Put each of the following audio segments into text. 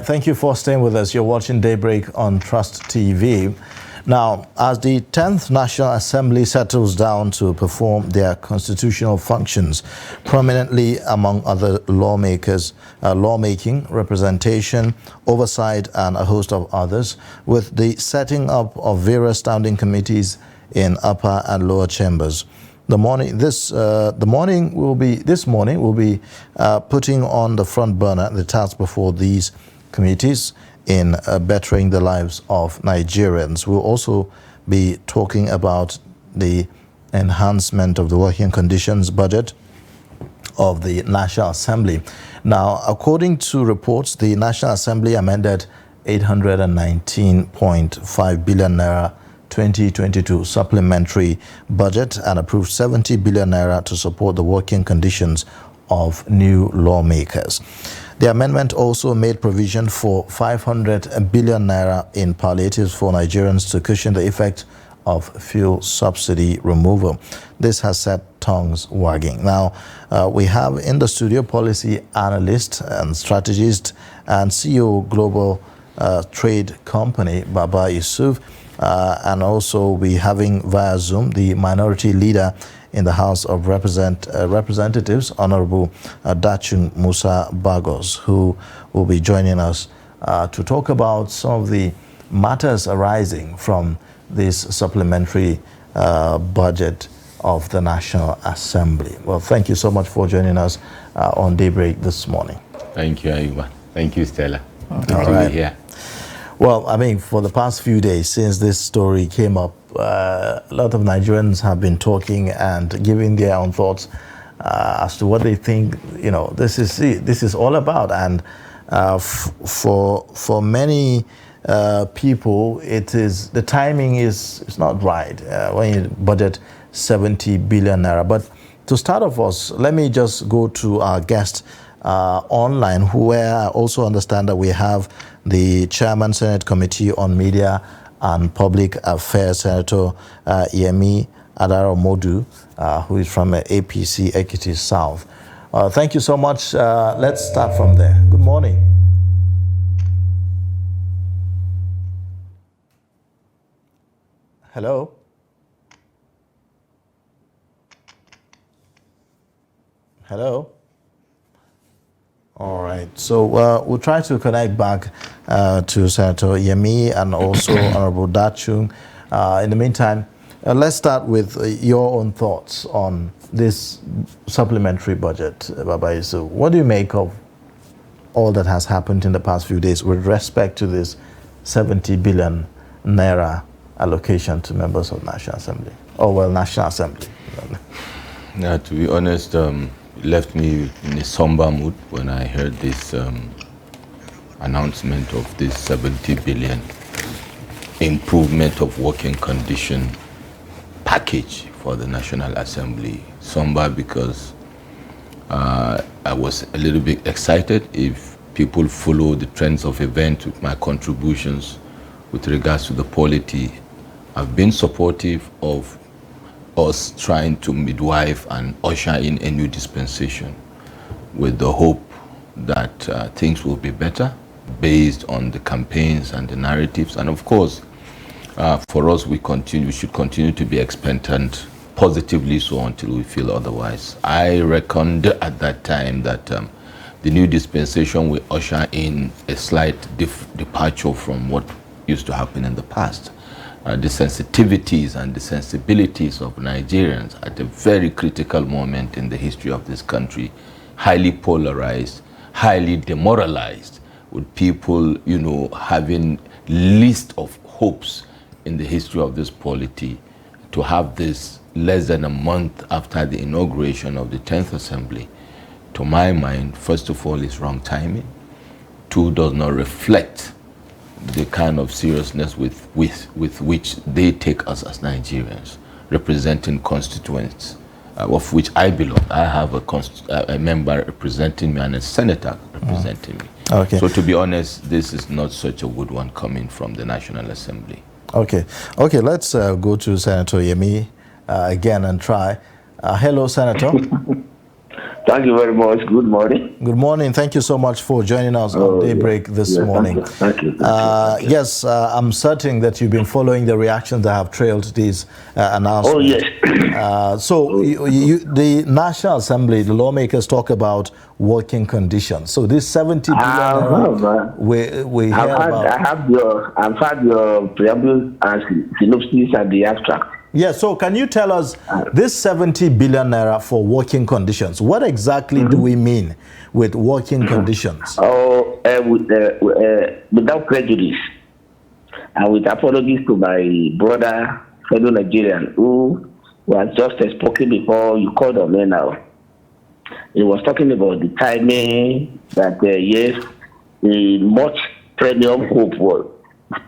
right, thank you for staying with us. You're watching Daybreak on Trust TV. Now, as the 10th National Assembly settles down to perform their constitutional functions, prominently among other lawmakers, lawmaking, representation, oversight, and a host of others, with the setting up of various standing committees in upper and lower chambers. This morning will be putting on the front burner the task before these committees in bettering the lives of Nigerians. We'll also be talking about the enhancement of the working conditions budget of the National Assembly. Now, according to reports, the National Assembly amended 819.5 billion naira 2022 supplementary budget and approved 70 billion naira to support the working conditions of new lawmakers. The amendment also made provision for 500 billion naira in palliatives for Nigerians to cushion the effect of fuel subsidy removal. This has set tongues wagging. Now, we have in the studio policy analyst and strategist and CEO Global Trade Company, Baba Yusuf, and also we having via Zoom the minority leader in the House of Representatives, Honorable Dachung Musa Bagos, who will be joining us to talk about some of the matters arising from this supplementary budget of the National Assembly. Well, thank you so much for joining us on Daybreak this morning. Thank you, Ayuba. Thank you, Stella. Good to be here. Well, I mean, for the past few days since this story came up, a lot of Nigerians have been talking and giving their own thoughts as to what they think, you know, this is all about. And for many people, the timing is not right when you budget 70 billion naira. But to start off us, let me just go to our guest online, where I also understand that we have the Chairman Senate Committee on Media and Public Affairs, Senator Yemi Adaro-Modu, who is from APC Ekiti South. Thank you so much. Let's start from there. Good morning. Hello. Hello. All right, so we'll try to connect back to Senator Yemi and also Honorable Dachung. In the meantime, let's start with your own thoughts on this supplementary budget, Baba Yusuf. What do you make of all that has happened in the past few days with respect to this 70 billion naira allocation to members of National Assembly? National Assembly. Now, to be honest, left me in a somber mood when I heard this announcement of this 70 billion improvement of working condition package for the National Assembly. Somber because I was a little bit excited. If people follow the trends of events with my contributions with regards to the polity, I've been supportive of us trying to midwife and usher in a new dispensation with the hope that things will be better based on the campaigns and the narratives. And of course, for us, we should continue to be expectant, positively so, until we feel otherwise. I reckoned at that time that the new dispensation will usher in a slight departure from what used to happen in the past. The sensitivities and the sensibilities of Nigerians at a very critical moment in the history of this country, highly polarized, highly demoralized, with people, you know, having least of hopes in the history of this polity. To have this less than a month after the inauguration of the 10th Assembly, to my mind, first of all, is wrong timing. Two, does not reflect the kind of seriousness with which they take us as Nigerians, representing constituents of which I belong. I have a member representing me and a senator representing me. Okay. So to be honest, this is not such a good one coming from the National Assembly. Okay, let's go to Senator Yemi again and try. Hello, Senator. Thank you very much. Good morning. Good morning. Thank you so much for joining us on Daybreak this morning. Thank you. Yes, I'm certain that you've been following the reactions that have trailed these announcements. Oh, yes. The National Assembly, the lawmakers talk about working conditions. So this 70 billion we hear about. I've had your preamble and synopsis and the abstract. Yeah, so can you tell us this 70 billion naira for working conditions? What exactly do we mean with working conditions? Without prejudice and with apologies to my brother, fellow Nigerian, who was just spoken before you called on me now. He was talking about the timing that, yes, much premium hope was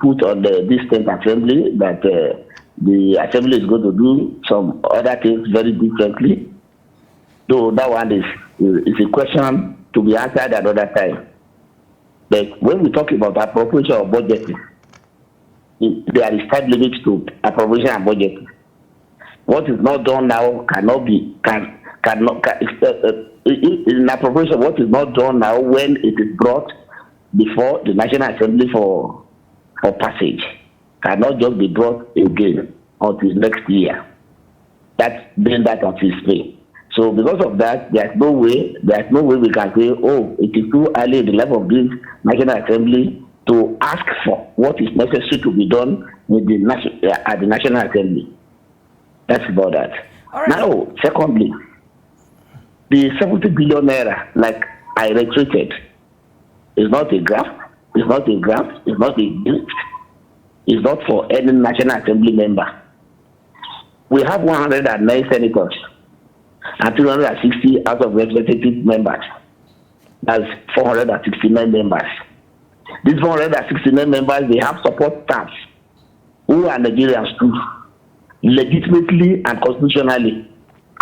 put on this state assembly that the assembly is going to do some other things very differently. So that one is a question to be answered another time. But when we talk about appropriation of budgeting, there is time limits to appropriation and budgeting. What is not done now cannot be in appropriation. What is not done now when it is brought before the National Assembly for passage cannot just be brought again until next year. That's being that of history. So because of that, there's no way we can say, oh, it is too early in the life of this National Assembly to ask for what is necessary to be done with at the National Assembly. That's about that. Right. Now, secondly, the 70 billion naira, like I reiterated, is not a graph, it's not a gift. Is not for any National Assembly member. We have 109 senators and 360 House of Representative members. That's 469 members. These 469 members, they have support staff who are Nigerians too, legitimately and constitutionally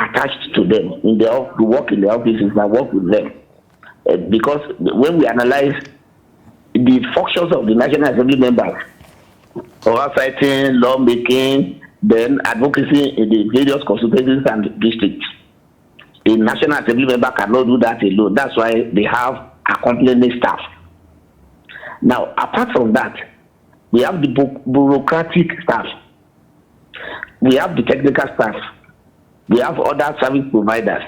attached to them to work in the offices and work with them. Because when we analyze the functions of the National Assembly members, oversighting, lawmaking, then advocacy in the various constituencies and districts. A National Assembly member cannot do that alone. That's why they have accompanying staff. Now, apart from that, we have the bureaucratic staff. We have the technical staff. We have other service providers.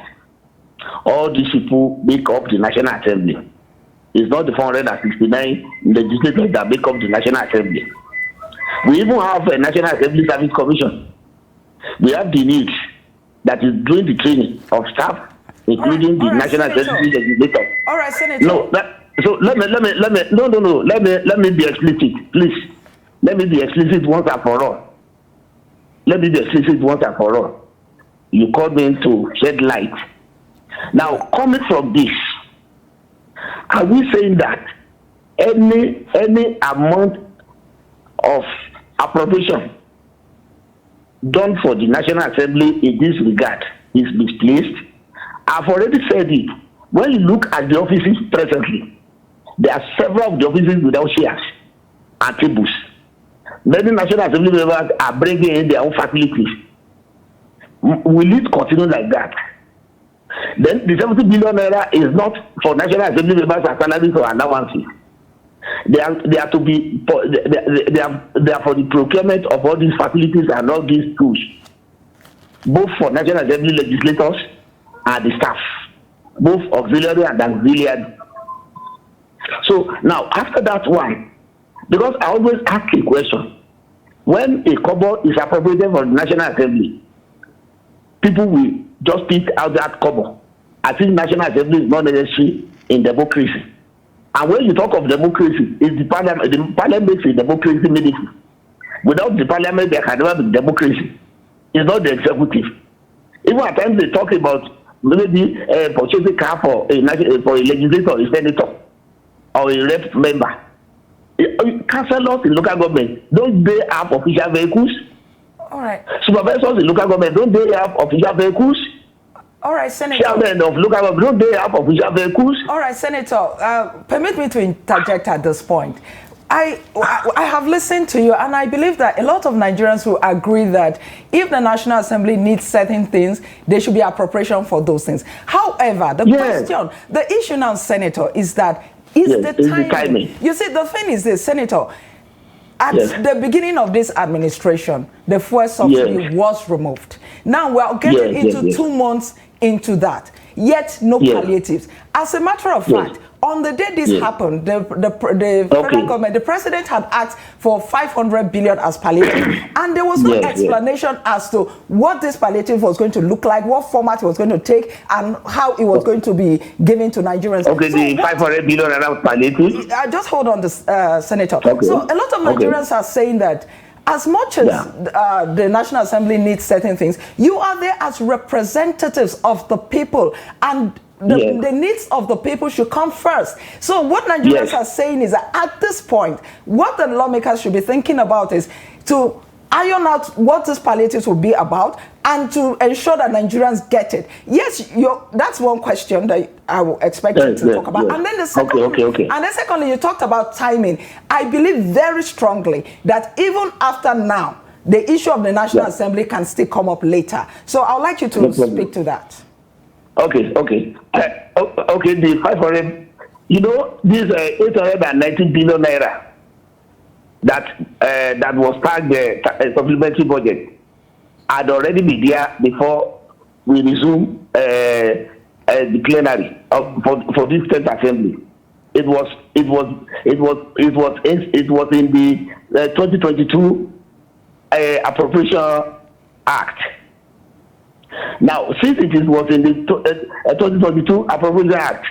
All these people make up the National Assembly. It's not the 469 legislators that make up the National Assembly. We even have a National Assembly Service Commission. We have the needs that is doing the training of staff, including the National Assembly legislator. All right, Senator. No, let me be explicit, please. Let me be explicit once and for all. You called me to shed light. Now, coming from this, are we saying that any amount of appropriation done for the National Assembly in this regard is misplaced? I've already said it. When you look at the offices presently, there are several of the offices without chairs and tables. Many National Assembly members are bringing in their own facilities. Will it continue like that? Then the 70 billion naira is not for National Assembly members as salaries or allowances. They are to be they are for the procurement of all these facilities and all these tools, both for National Assembly legislators and the staff, both auxiliary and auxiliary. So now after that one, because I always ask a question, when a kobo is appropriated for the National Assembly, people will just pick out that kobo. I think National Assembly is not necessary in democracy. And when you talk of democracy, it's the parliament makes a democracy meaningful. Without the parliament, there can never be democracy. It's not the executive. Even at times they talk about maybe purchasing a car for a legislator, a senator, or a rep member. Councillors in local government, don't they have official vehicles? All right. Supervisors in local government, don't they have official vehicles? All right, Senator. Chairman of local government, don't they have official vehicles? All right, Senator. Permit me to interject at this point. I have listened to you, and I believe that a lot of Nigerians will agree that if the National Assembly needs certain things, there should be appropriation for those things. However, the issue now, Senator, is that the timing. You see, the thing is this, Senator, at the beginning of this administration, the fuel subsidy was removed. Now we are getting into 2 months into that, yet no palliatives. As a matter of fact, on the day this happened, the federal government, the president had asked for 500 billion as palliative, and there was no explanation as to what this palliative was going to look like, what format it was going to take, and how it was going to be given to Nigerians. Okay, so the 500 billion around palliative. Just hold on, this Senator. So a lot of Nigerians are saying that as much as the National Assembly needs certain things, you are there as representatives of the people, and the needs of the people should come first. So what Nigerians are saying is that at this point, what the lawmakers should be thinking about is to iron out what this palliatives will be about and to ensure that Nigerians get it. Yes, that's one question that I will expect you to talk about. And then the second, and then secondly, you talked about timing. I believe very strongly that even after now, the issue of the National Assembly can still come up later. So I would like you to speak to that. Okay, the 500, this 890 billion naira that was part the supplementary budget had already been there before we resume the plenary for this 10th assembly. It was in the 2022 Appropriation Act. Now, since it was in the 2022 Appropriation Act,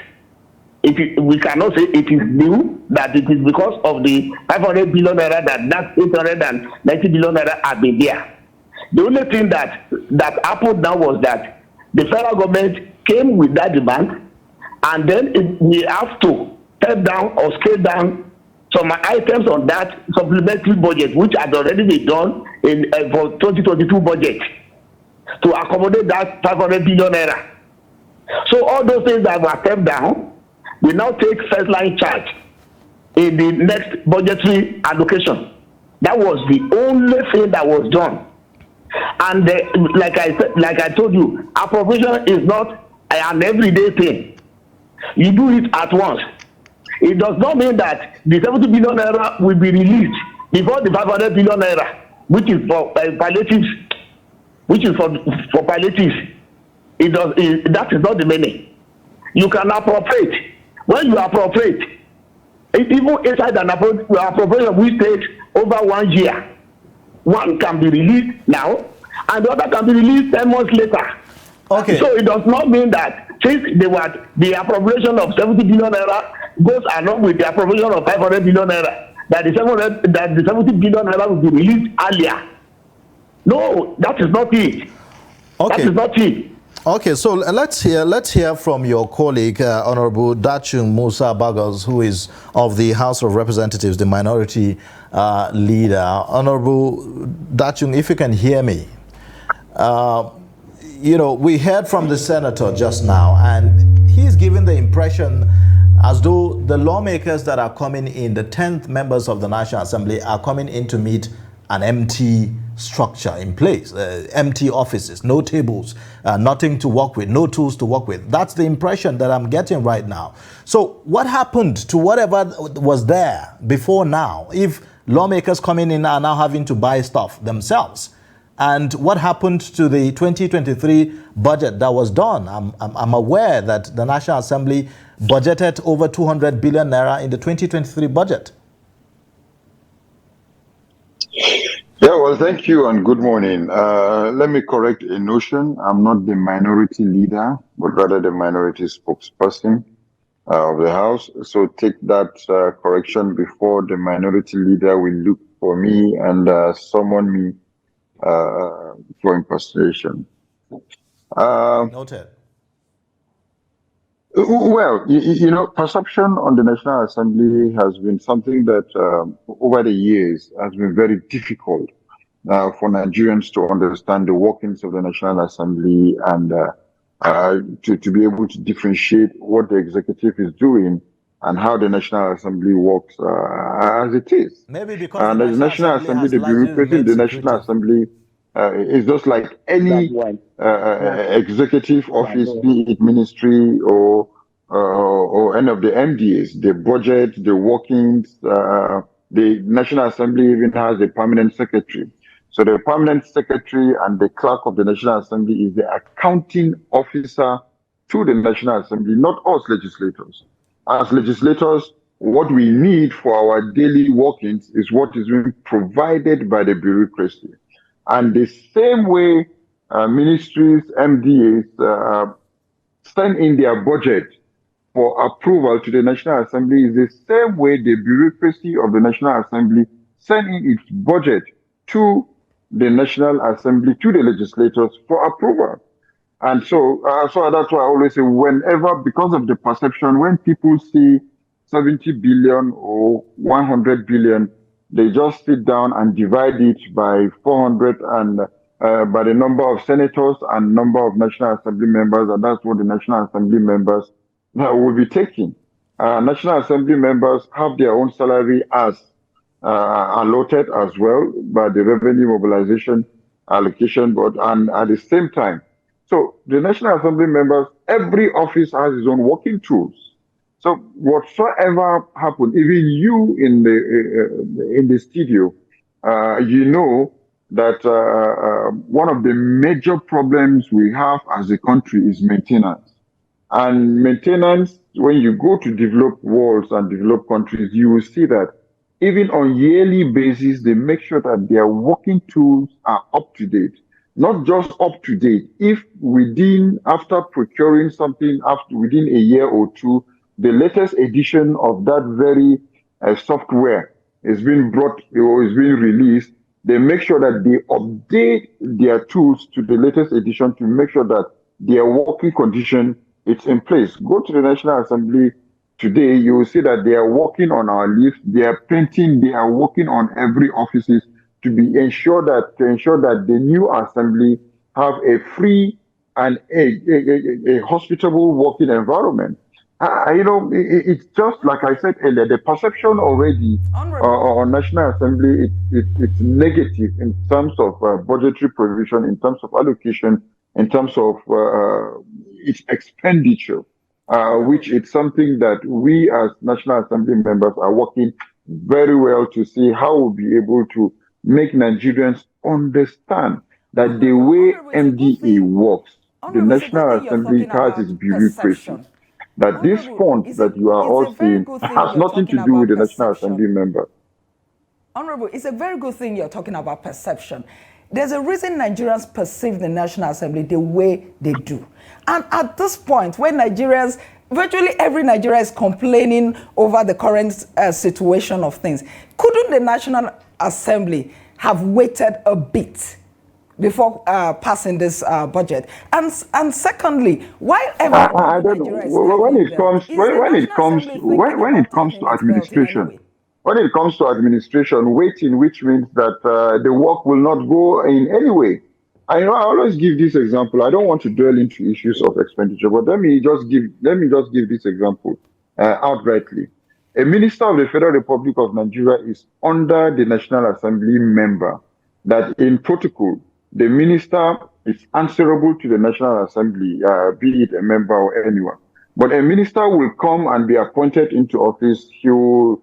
we cannot say it is new, that it is because of the 500 billion naira that 890 billion naira had been there. The only thing that happened now was that the federal government came with that demand, and then we have to step down or scale down some items on that supplementary budget, which had already been done in for 2022 budget, to accommodate that 500 billion naira. So all those things that were stepped down will now take first line charge in the next budgetary allocation. That was the only thing that was done. And like I told you, appropriation is not an everyday thing. You do it at once. It does not mean that the 70 billion naira will be released before the 500 billion naira, which is for palliatives. Which is for palliatives. That is not the meaning. You can appropriate. When you appropriate, even inside an appropriation which takes over 1 year, one can be released now, and the other can be released 10 months later. Okay. So it does not mean that since the appropriation of 70 billion naira goes along with the appropriation of 500 billion naira, that the 70 billion naira will be released earlier. No, that is not it. Okay. That is not it. Okay, so let's hear from your colleague, Honorable Dachung Musa Bagos, who is of the House of Representatives, the minority leader. Honorable Dachung, if you can hear me. We heard from the senator just now, and he's given the impression as though the lawmakers that are coming in, the 10th members of the National Assembly, are coming in to meet an empty structure in place, empty offices, no tables, nothing to work with, no tools to work with. That's the impression that I'm getting right now. So what happened to whatever was there before now, if lawmakers coming in are now having to buy stuff themselves? And what happened to the 2023 budget that was done? I'm aware that the National Assembly budgeted over 200 billion naira in the 2023 budget. Yeah, well, thank you and good morning. Let me correct a notion. I'm not the minority leader, but rather the minority spokesperson of the House. So take that correction before the minority leader will look for me and summon me for impersonation. Noted. Well, perception on the National Assembly has been something that over the years has been very difficult for Nigerians to understand the workings of the National Assembly and to be able to differentiate what the executive is doing and how the National Assembly works as it is. Maybe because the And as the National National Assembly Assembly, has the largely bureaucracy in remained the National secretive. Assembly is just like That's any why. executive Yeah, office, go ahead. be it ministry or any of the MDAs, the budget, the workings. The National Assembly even has a permanent secretary. So the permanent secretary and the clerk of the National Assembly is the accounting officer to the National Assembly, not us legislators. As legislators, what we need for our daily workings is what is being provided by the bureaucracy. And the same way ministries, MDAs send in their budget for approval to the National Assembly is the same way the bureaucracy of the National Assembly send in its budget to the National Assembly, to the legislators for approval. And so that's why I always say, whenever, because of the perception, when people see 70 billion or 100 billion, they just sit down and divide it by 400 and by the number of senators and number of National Assembly members, and that's what the National Assembly members will be taking. National Assembly members have their own salary as allotted as well by the Revenue Mobilization Allocation Board, and at the same time, so the National Assembly members, every office has its own working tools. So whatsoever happens, even you in the studio, you know that one of the major problems we have as a country is maintenance. And maintenance, when you go to developed worlds and developed countries, you will see that even on yearly basis, they make sure that their working tools are up to date. Not just up to date. If after procuring something within a year or two, the latest edition of that very software is being brought or is being released, they make sure that they update their tools to the latest edition to make sure that their working condition is in place. Go to the National Assembly today, you will see that they are working on our list, they are painting, they are working on every offices to ensure that the new assembly have a free and a hospitable working environment. It's just like I said earlier, the perception already on National Assembly, it's negative in terms of budgetary provision, in terms of allocation, in terms of its expenditure, which is something that we as National Assembly members are working very well to see how we'll be able to make Nigerians understand that the way MDA works, the National Assembly has its bureaucracy. That this font that you are all seeing has nothing to do with the National Assembly members. Honorable, it's a very good thing you're talking about perception. There's a reason Nigerians perceive the National Assembly the way they do. And at this point, when Nigerians, virtually every Nigerian is complaining over the current situation of things, couldn't the National Assembly have waited a bit before passing this budget? And secondly, while I don't know. When it comes to administration, when it comes to administration, waiting, which means that the work will not go in any way. I always give this example. I don't want to dwell into issues of expenditure, but let me just give this example outrightly. A minister of the Federal Republic of Nigeria is under the National Assembly member. That in protocol, the minister is answerable to the National Assembly, be it a member or anyone. But a minister will come and be appointed into office. He will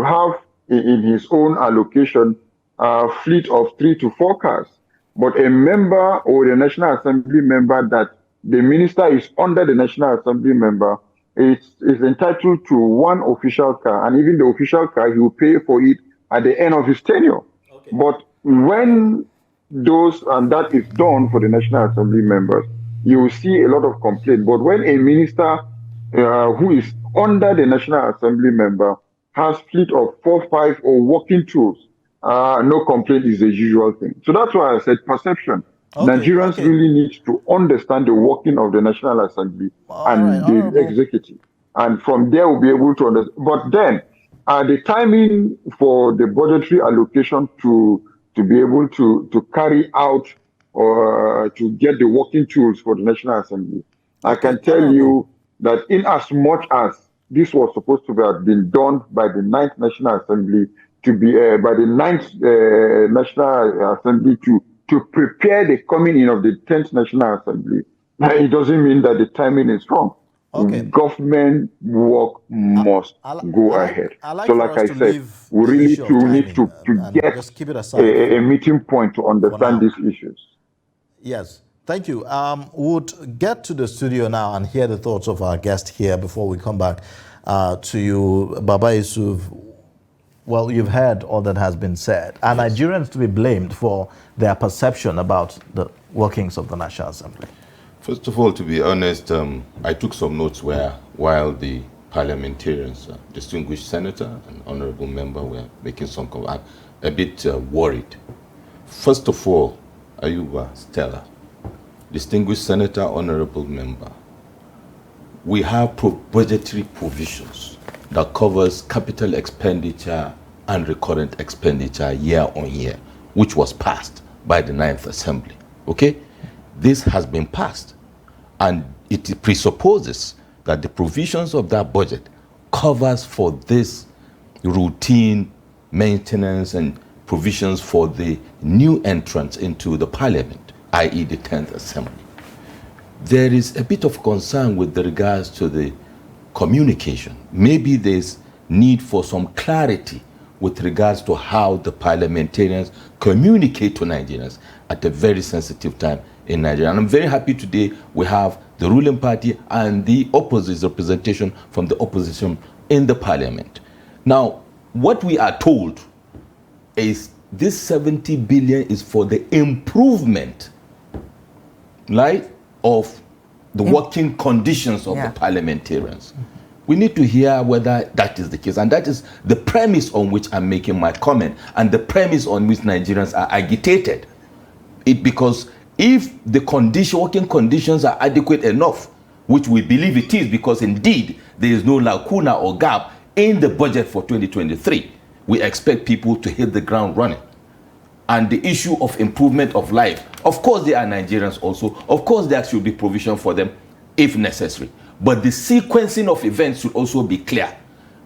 have in his own allocation a fleet of 3 to 4 cars. But a member or the National Assembly member that the minister is under the National Assembly member is entitled to 1 official car, and even the official car, he will pay for it at the end of his tenure. Okay. But when that is done for the National Assembly members, you will see a lot of complaint. But when a minister who is under the National Assembly member has fleet of 4, 5 or working tools, no complaint is the usual thing. So that's why I said perception. Okay, Nigerians really need to understand the working of the National Assembly and the executive. And from there, we'll be able to understand. But then, the timing for the budgetary allocation to be able to carry out or to get the working tools for the National Assembly, I can tell you that in as much as this was supposed to have been done by the 9th National Assembly to be by the 9th National Assembly to prepare the coming in of the 10th National Assembly. Now, it doesn't mean that the timing is wrong. Okay. Government work must go ahead. Like so, like I said, we really need to get just keep it aside a meeting point to understand these issues. Yes. Thank you. Would get to the studio now and hear the thoughts of our guest here before we come back to you, Baba Yusuf. Well, you've heard all that has been said. Are Nigerians to be blamed for their perception about the workings of the National Assembly? First of all, to be honest, I took some notes while the parliamentarians, distinguished senator and honorable member were making some comments. I'm a bit worried. First of all, Ayuba, Stella, distinguished senator, honorable member, we have budgetary provisions that covers capital expenditure and recurrent expenditure year on year, which was passed by the 9th Assembly. Okay? This has been passed, and it presupposes that the provisions of that budget covers for this routine maintenance and provisions for the new entrance into the parliament, i.e. the 10th Assembly. There is a bit of concern with regards to the communication. Maybe there's need for some clarity with regards to how the parliamentarians communicate to Nigerians at a very sensitive time in Nigeria. And I'm very happy today we have the ruling party and the opposite representation from the opposition in the parliament. Now, what we are told is this 70 billion is for the improvement, right, of the working conditions of the parliamentarians. We need to hear whether that is the case, and that is the premise on which I'm making my comment, and the premise on which Nigerians are agitated. Because if the working conditions are adequate enough, which we believe it is, because indeed there is no lacuna or gap in the budget for 2023, we expect people to hit the ground running. And the issue of improvement of life, of course they are Nigerians also, of course there should be provision for them if necessary. But the sequencing of events should also be clear.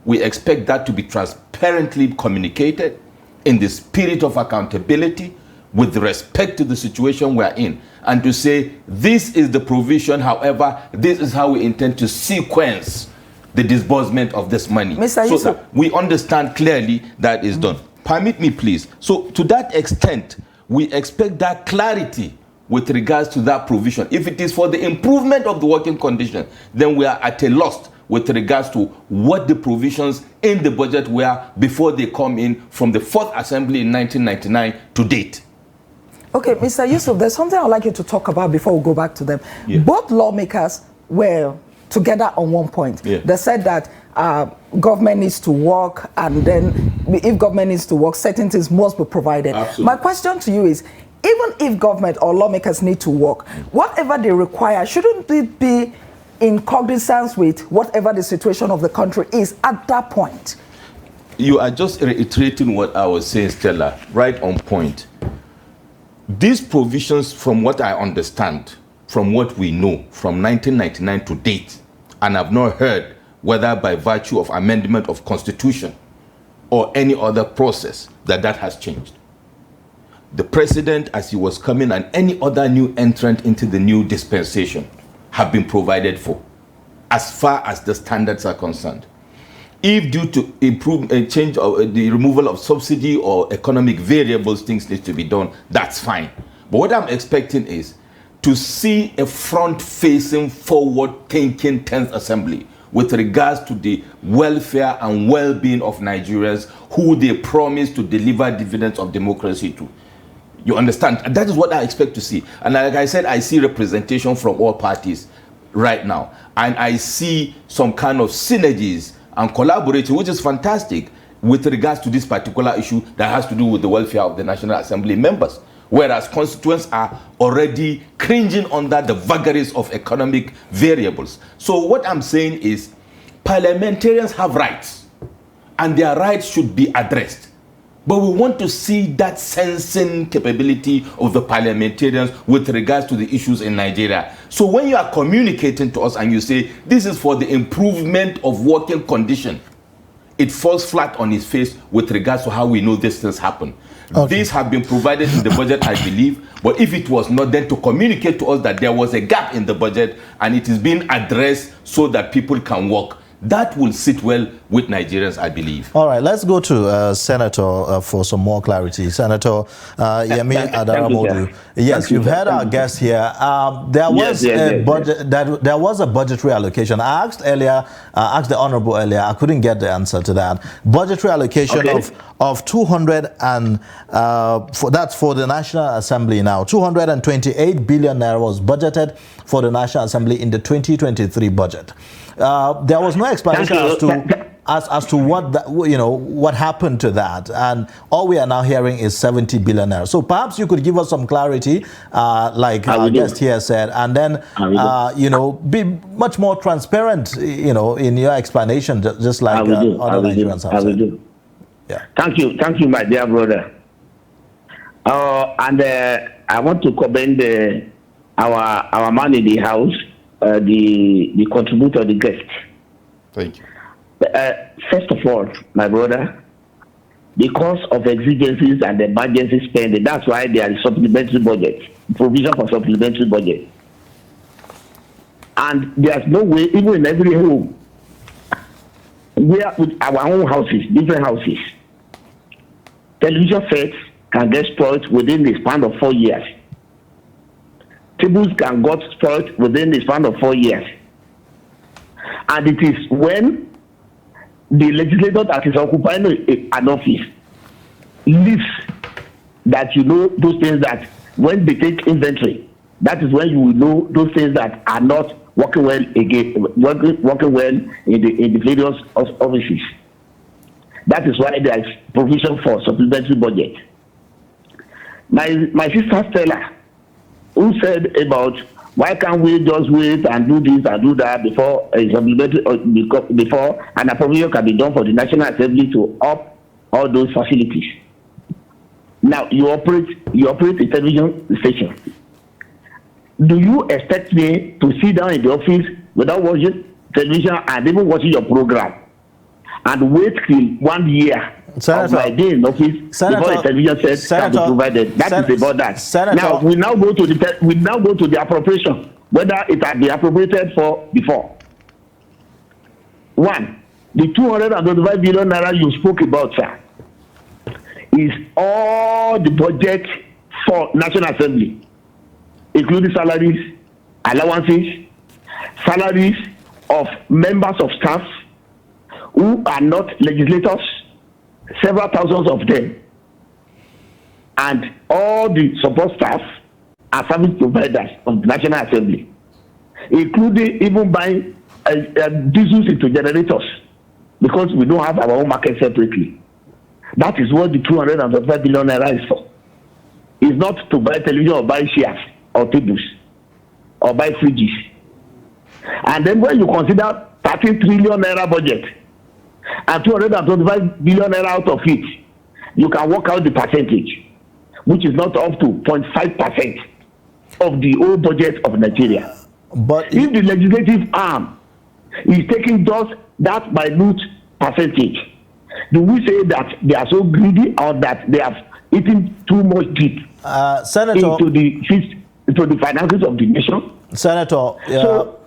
We expect that to be transparently communicated in the spirit of accountability, with respect to the situation we're in, and to say this is the provision, however, this is how we intend to sequence the disbursement of this money. Mr. So that we understand clearly that is done. Permit me, please. So to that extent, we expect that clarity with regards to that provision. If it is for the improvement of the working condition, then we are at a loss with regards to what the provisions in the budget were before they come in from the 4th Assembly in 1999 to date. Okay, Mr. Yusuf, there's something I'd like you to talk about before we go back to them. Yeah. Both lawmakers were together on one point. Yeah. They said that government needs to work, and then if government needs to work, certain things must be provided. Absolutely. My question to you is, even if government or lawmakers need to work, whatever they require, shouldn't it be in cognizance with whatever the situation of the country is at that point? You are just reiterating what I was saying, Stella, right on point. These provisions, from what I understand, from what we know, from 1999 to date, and I've not heard whether by virtue of amendment of constitution or any other process that has changed. The president, as he was coming, and any other new entrant into the new dispensation have been provided for, as far as the standards are concerned. If due to change or the removal of subsidy or economic variables, things need to be done, that's fine. But what I'm expecting is to see a front-facing, forward-thinking 10th Assembly with regards to the welfare and well-being of Nigerians who they promise to deliver dividends of democracy to. You understand? That is what I expect to see. And like I said, I see representation from all parties right now. And I see some kind of synergies and collaborating, which is fantastic, with regards to this particular issue that has to do with the welfare of the National Assembly members. Whereas constituents are already cringing under the vagaries of economic variables. So what I'm saying is, parliamentarians have rights, and their rights should be addressed. But we want to see that sensing capability of the parliamentarians with regards to the issues in Nigeria. So when you are communicating to us and you say, this is for the improvement of working condition, it falls flat on its face with regards to how we know these things happen. Okay. These have been provided in the budget, I believe, but if it was not, then to communicate to us that there was a gap in the budget and it is being addressed so that people can work, that will sit well with Nigerians, I believe. All right, let's go to Senator for some more clarity. Senator Yemi Adaramodu. Yes, you've heard our guest here. There was there was a budgetary allocation. I asked earlier, asked the Honorable earlier. I couldn't get the answer to that. Budgetary allocation of 200 and that's for the National Assembly now. 228 billion naira was budgeted for the National Assembly in the 2023 budget. There was no explanation as to what that, what happened to that, and all we are now hearing is 70 billion naira. So perhaps you could give us some clarity, like our guest here said, and then be much more transparent, in your explanation, just like other Nigerians have said. Yeah. Thank you, my dear brother. And I want to commend our man in the house. The contributor, the guest. Thank you. First of all, my brother, because of exigencies and emergency spending, that's why there is supplementary budget, provision for supplementary budget. And there's no way, even in every home, where with our own houses, different houses, television sets can get spoiled within the span of 4 years. Tables can get spoiled within the span of 4 years. And it is when the legislator that is occupying an office leaves that those things that when they take inventory, that is when you will know those things that are not working well again, working well in the various offices. That is why there is provision for supplementary budget. My sister Stella, who said about why can't we just wait and do this and do that before a supplementary before an appropriation can be done for the National Assembly to up all those facilities. Now you operate a television station. Do you expect me to sit down in the office without watching television and even watching your program and wait till 1 year of my day in office before the television set can be provided? That is about that. Senator, now we now go to the appropriation, whether it had been appropriated for before. One, the 225 billion naira you spoke about, sir, is all the budget for National Assembly, including salaries, allowances, salaries of members of staff who are not legislators, several thousands of them, and all the support staff are service providers of the National Assembly, including even buying diesels into generators, because we don't have our own market separately. That is what the 225 billion naira is for. It's not to buy television or buy shares or tables or buy fridges. And then when you consider 13 trillion naira budget and 225 billion naira out of it, you can work out the percentage, which is not up to 0.5% of the whole budget of Nigeria. But if the legislative arm is taking just that minute percentage, do we say that they are so greedy or that they have eaten too much deep into the finances of the nation? Senator,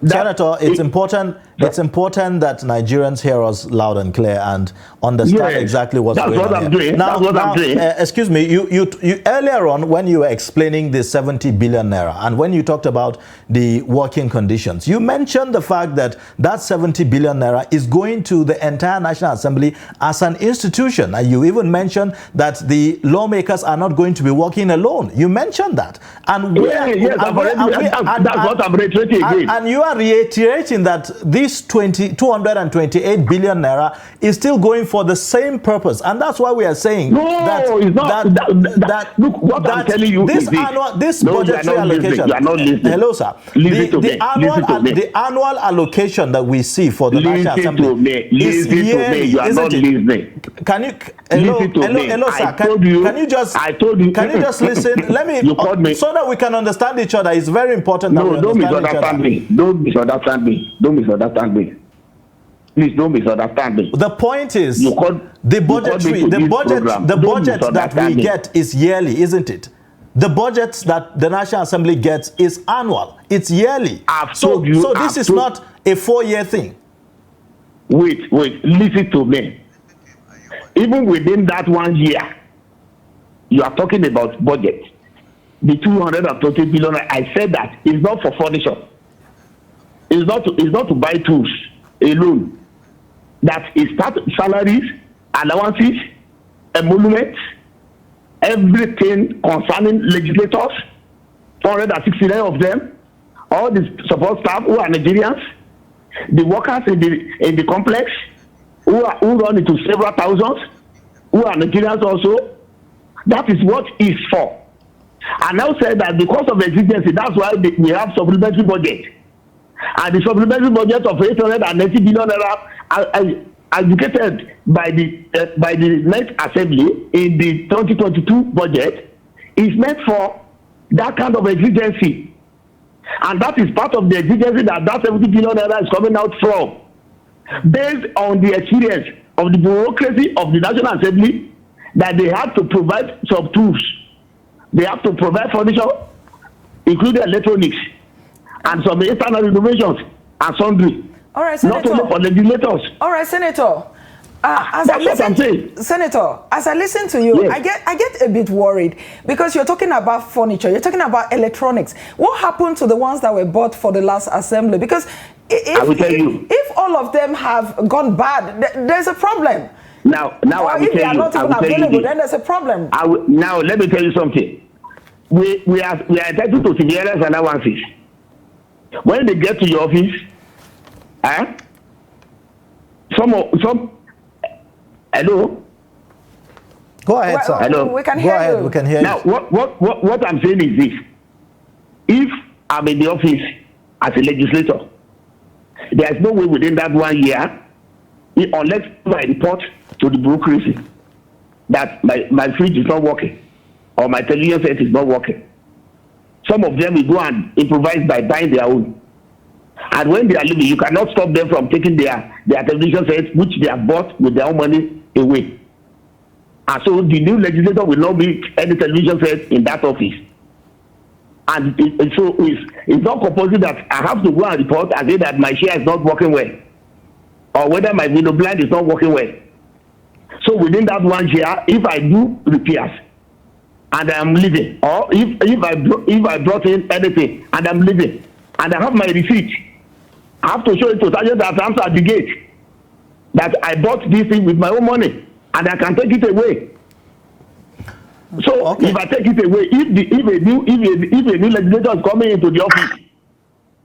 Senator, it's important that Nigerians hear us loud and clear and understand exactly what's going on here. Now, that's what I'm doing. Excuse me, you earlier on when you were explaining the 70 billion naira and when you talked about the working conditions, you mentioned the fact that that 70 billion naira is going to the entire National Assembly as an institution, and you even mentioned that the lawmakers are not going to be working alone. You mentioned that, and that's what I'm reiterating again. And you are are reiterating that this 228 billion naira is still going for the same purpose, and that's why we are saying that it's not. Look, what I'm telling you this is this no, budgetary allocation. You are not listening. Hello, sir. The annual allocation that we see for the National Assembly is yearly, you are not listening. Can you? Hello, sir. Can you just? I told you. Can you just listen? Let me. You called me so that we can understand each other. It's very important. No, don't misunderstand me. Don't misunderstand me. Don't misunderstand me. Please don't misunderstand me. The point is, the budget that we get is yearly, isn't it? The budget that the National Assembly gets is annual. It's yearly. So this is not a 4-year thing. Wait. Listen to me. Even within that 1 year, you are talking about budget. The 230 billion. I said that is not for furniture. It's not to buy tools alone. That is part salaries, allowances, emoluments, everything concerning legislators, 469 of them, all the support staff who are Nigerians, the workers in the complex who run into several thousands, who are Nigerians also. That is what is for. I now said that because of exigency, that's why we have supplementary budget. And the supplementary budget of 890 billion naira allocated by the next assembly in the 2022 budget is meant for that kind of exigency. And that is part of the exigency that 70 billion naira is coming out from. Based on the experience of the bureaucracy of the National Assembly, that they have to provide some tools. They have to provide furniture, including electronics, and some internal renovations and sundry. All right, Senator. Not only for legislators. All right, Senator. That's what I'm saying. Senator, as I listen to you, yes. I get a bit worried because you're talking about furniture, you're talking about electronics. What happened to the ones that were bought for the last assembly? Because I will tell you. If all of them have gone bad, there's a problem. Now or I will if they tell are you. not even available, then there's a problem. Now let me tell you something. We are entitled to severance allowances. When they get to your office, some hello. Go ahead, sir. Hello. We can hear you. We can hear now, you. What I'm saying is this: if I'm in the office as a legislator, there is no way within that 1 year, unless I report to the bureaucracy that my fridge is not working or my television set is not working. Some of them will go and improvise by buying their own. And when they are leaving, you cannot stop them from taking their television sets, which they have bought with their own money, away. And so the new legislator will not be any television set in that office. And so it's not compulsory that I have to go and report and say that my share is not working well, or whether my window blind is not working well. So within that 1 year, if I do repairs and I'm leaving, or if I brought in anything and I'm leaving, and I have my receipt, I have to show it to sergeant at arms at the gate that I bought this thing with my own money, and I can take it away. So if I take it away, if a new legislator is coming into the office,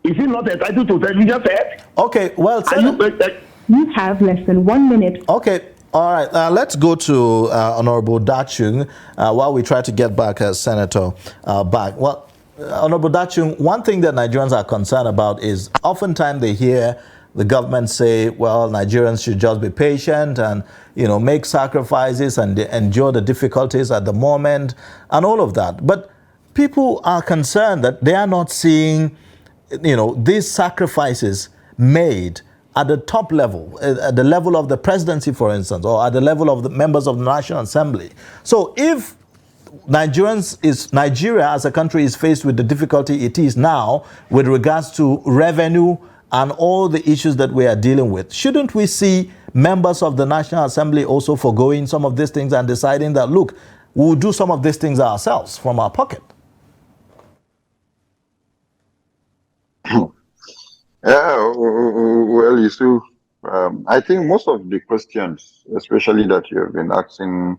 is he not entitled to television set? Okay, well, you have less than 1 minute. Okay. All right, let's go to Honorable Dachung while we try to get back Senator back. Well, Honorable Dachung, one thing that Nigerians are concerned about is oftentimes they hear the government say, well, Nigerians should just be patient and, make sacrifices and endure the difficulties at the moment and all of that. But people are concerned that they are not seeing, these sacrifices made at the top level, at the level of the presidency, for instance, or at the level of the members of the National Assembly. So if Nigeria as a country is faced with the difficulty it is now with regards to revenue and all the issues that we are dealing with, shouldn't we see members of the National Assembly also forgoing some of these things and deciding that, look, we'll do some of these things ourselves from our pocket? Yeah, well, Yusuf, I think most of the questions, especially that you have been asking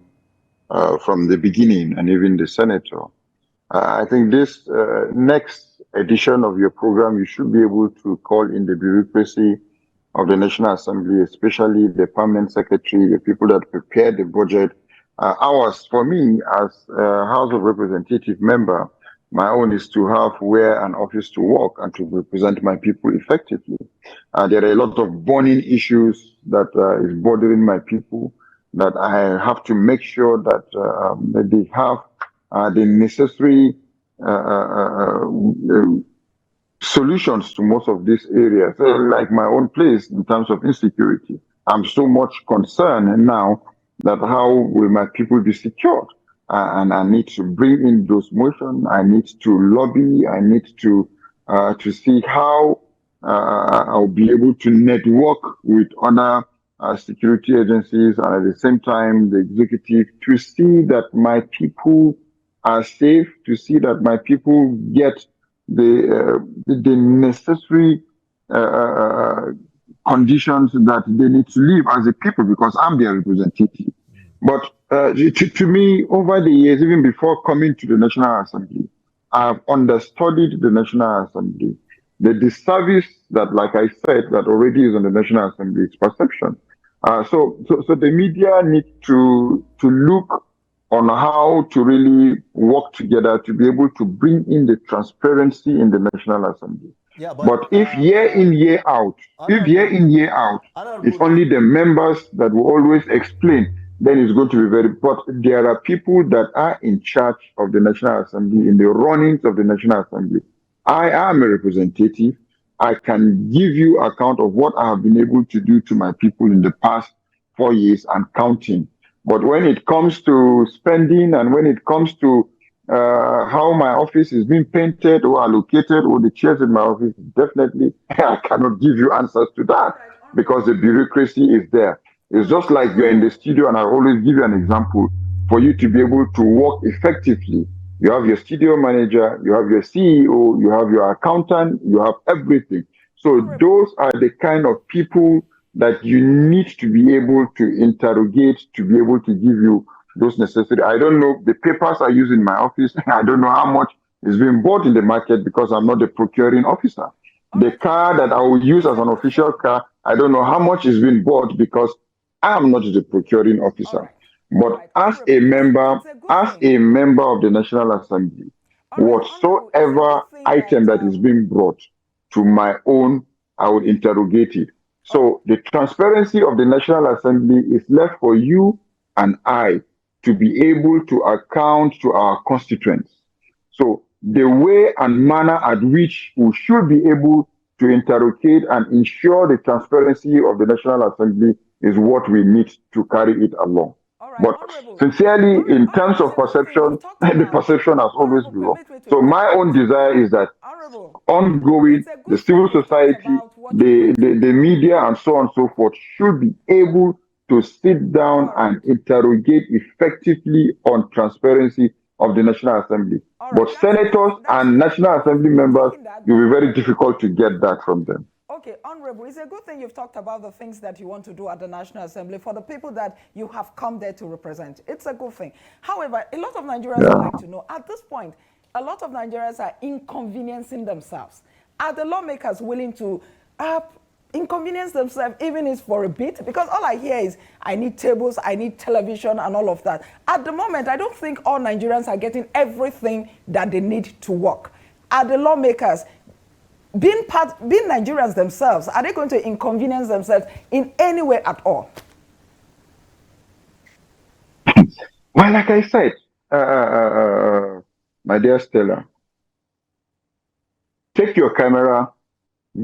from the beginning, and even the senator, I think this next edition of your program, you should be able to call in the bureaucracy of the National Assembly, especially the permanent secretary, the people that prepare the budget. Ours, for me, as a House of Representative member, my own is to have where an office to work and to represent my people effectively. There are a lot of burning issues that is bothering my people that I have to make sure that they have the necessary solutions to most of these areas. Like my own place in terms of insecurity, I'm so much concerned now that how will my people be secured? And I need to bring in those motions. I need to lobby. I need to see how I'll be able to network with other security agencies and at the same time the executive to see that my people are safe, to see that my people get the necessary conditions that they need to live as a people because I'm their representative. But to me, over the years, even before coming to the National Assembly, I've understudied the National Assembly. The disservice that, like I said, that already is on the National Assembly is perception. So the media need to look on how to really work together to be able to bring in the transparency in the National Assembly. Yeah, but if year in, year out, it's only the members that will always explain, then it's going to be very, but there are people that are in charge of the National Assembly, in the runnings of the National Assembly. I am a representative. I can give you account of what I have been able to do to my people in the past 4 years and counting. But when it comes to spending and when it comes to how my office is being painted or allocated or the chairs in my office, definitely I cannot give you answers to that because the bureaucracy is there. It's just like you're in the studio, and I always give you an example. For you to be able to work effectively, you have your studio manager, you have your CEO, you have your accountant, you have everything. So those are the kind of people that you need to be able to interrogate to be able to give you those necessary. I don't know, the papers I use in my office, I don't know how much is being bought in the market because I'm not the procuring officer. The car that I will use as an official car, I don't know how much is being bought because I am not the procuring officer. But as a member of the National Assembly, whatsoever item that is being brought to my own, I will interrogate it. So the transparency of the National Assembly is left for you and I to be able to account to our constituents. So the way and manner at which we should be able to interrogate and ensure the transparency of the National Assembly is what we need to carry it along. But sincerely, in terms of perception, the perception has always been wrong. So my own desire is that ongoing, the civil society, the media, and so on and so forth should be able to sit down and interrogate effectively on transparency of the National Assembly. But senators and National Assembly members, it will be very difficult to get that from them. Okay, Honorable, it's a good thing you've talked about the things that you want to do at the National Assembly for the people that you have come there to represent. It's a good thing. However, a lot of Nigerians would like to know, at this point, a lot of Nigerians are inconveniencing themselves. Are the lawmakers willing to inconvenience themselves, even if for a bit? Because all I hear is, I need tables, I need television, and all of that. At the moment, I don't think all Nigerians are getting everything that they need to work. Are the lawmakers, being Nigerians themselves, are they going to inconvenience themselves in any way at all? Well, like I said, my dear Stella, take your camera,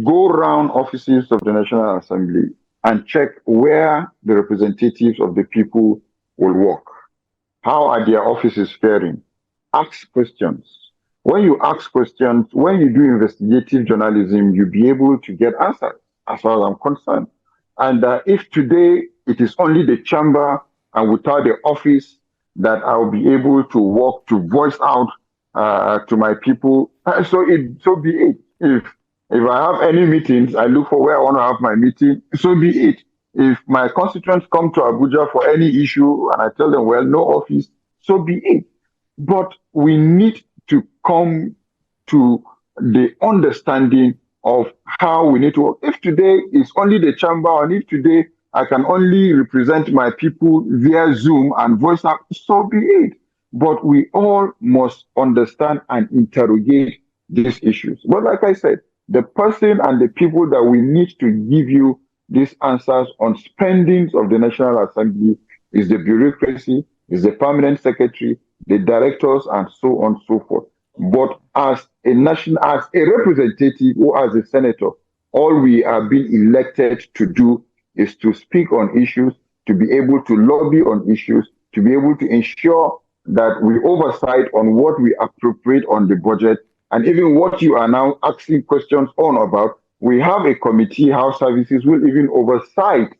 go around offices of the National Assembly and check where the representatives of the people will work. How are their offices faring? Ask questions. When you ask questions, when you do investigative journalism, you'll be able to get answers, as far as I'm concerned. And if today it is only the chamber and without the office that I'll be able to work, to voice out to my people, so be it. If I have any meetings, I look for where I want to have my meeting, so be it. If my constituents come to Abuja for any issue and I tell them, well, no office, so be it. But we need to come to the understanding of how we need to work. If today is only the chamber, and if today I can only represent my people via Zoom and voice out, so be it. But we all must understand and interrogate these issues. But like I said, the person and the people that we need to give you these answers on spendings of the National Assembly is the bureaucracy, is the permanent secretary, the directors, and so on and so forth. But as a representative or as a senator, all we are being elected to do is to speak on issues, to be able to lobby on issues, to be able to ensure that we oversight on what we appropriate on the budget, and even what you are now asking questions on about. We have a committee, House Services, will even oversight